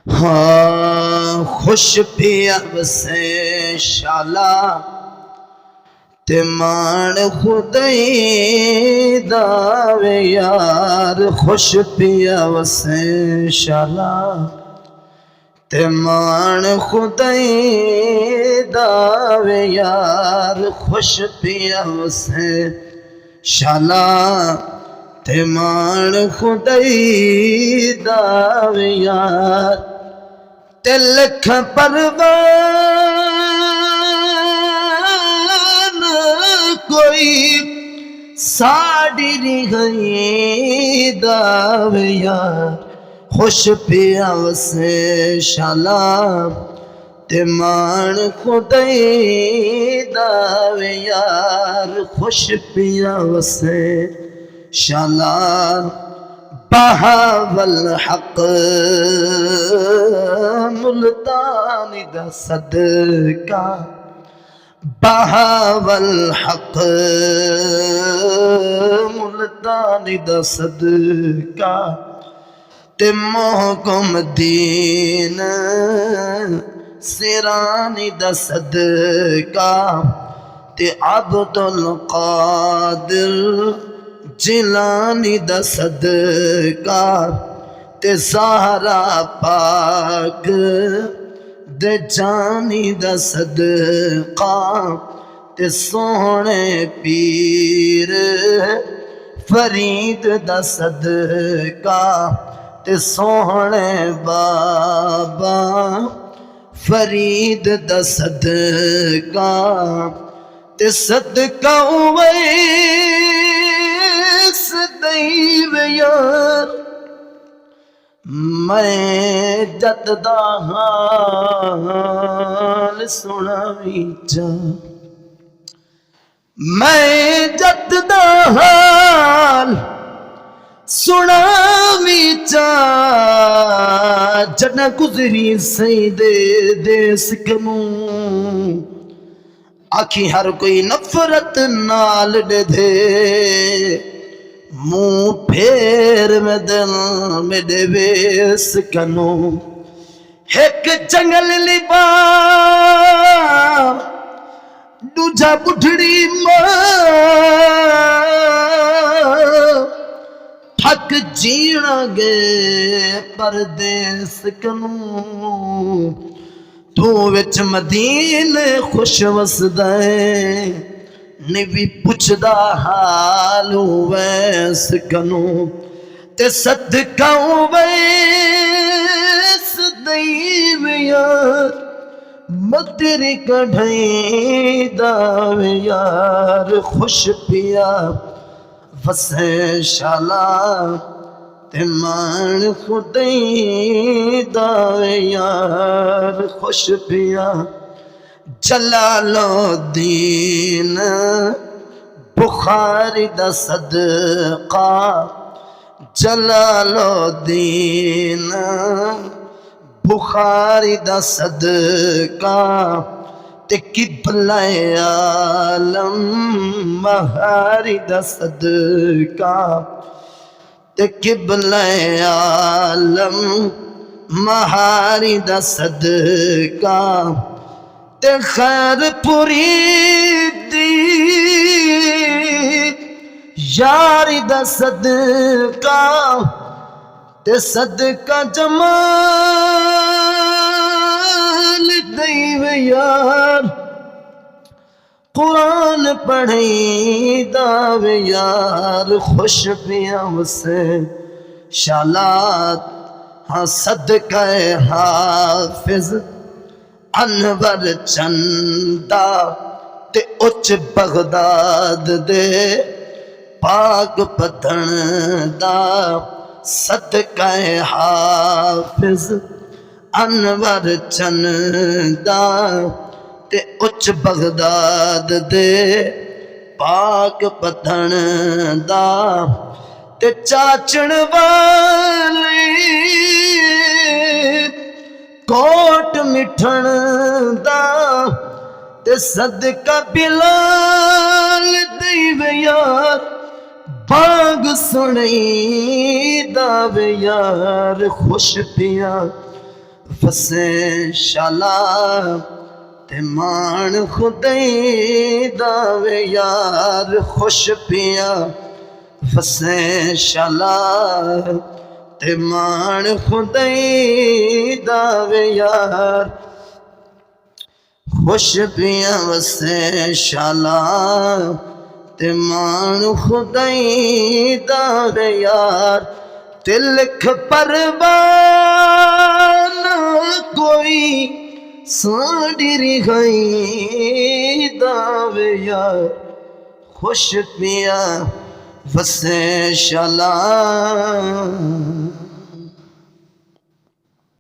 हाँ खुश पिया वसे शाला ते मान खुदई दावे यार। खुश पिया वसे शाला ते मान खुदई दावे यार। खुश पिया वसे शाला ते मान खुदई दावे यार। ते लख परवान कोई साड़ी गई दावे यार। खुश पिया वसे शाला ते मान खुदई दावे यार। खुश पिया वसे शाला बहावल हक मुल्तानी दा सदका। बहावल हक मुल्तानी दा सदका ते मोहकुम दीन सिरानी दा सदका ते अब्दुल कादिर जिलानी दा सदका ते ज़हरा पाक दे जानी दा सदका ते सोहने पीर फरीद दा सदका ते सोहने बाबा फरीद दा सदका ते सदका सदैव यार। मैं जद दा हाल सुनावी चा। मैं जद दा हाल सुनावी चा। जन गुजरी सही दे देस कनू आखी हर कोई नफरत नाल दे मुंह फेर में दिल मेरे वेस कनू। एक जंगल लिबा दूजा बुढ़ड़ी मां थक जीना गे परदेस कनू। तू विच मदीने खुश वसदा निवी पुछदा हाल वैस कनू ते सदका वैस दैव यार। मदरी कढ़ई दावे यार। खुश पिया वसे शाला ते मान खुदई दावे यार। खुश पिया जलालुद्दीन बुखारी दा सदका। जलालुद्दीन बुखारी दा सदका ते किबला आलम महारी दा सदका ते किबला आलम महारी दा सदका ते खैर पुरी दी यारी दा सदका ते सदका जमाल दैव यार। कुरान पढ़ी दावे यार। खुश पिया वसे शालात हाँ सदका हाफिज अनवर चंदा ते उच्च बगदाद दे पाक पतन दा। सदका हाफिज अनवर चंदा ते उच्च बगदाद दे पाक पतन दा ते चाचण वाले कोट मिठण दा ते सदका बिलाल दैव यार। बाग सुनई दावे यार खुश पिया फसे शाला ते मान खुदई दावे यार खुश पिया फसे शाला ते मान खुदई दावे यार खुश पिया वसे शाला ते मान खुदई दावे यार तिलख परवान कोई साड़ी रिहाई दावे यार खुश पिया वसे शाला।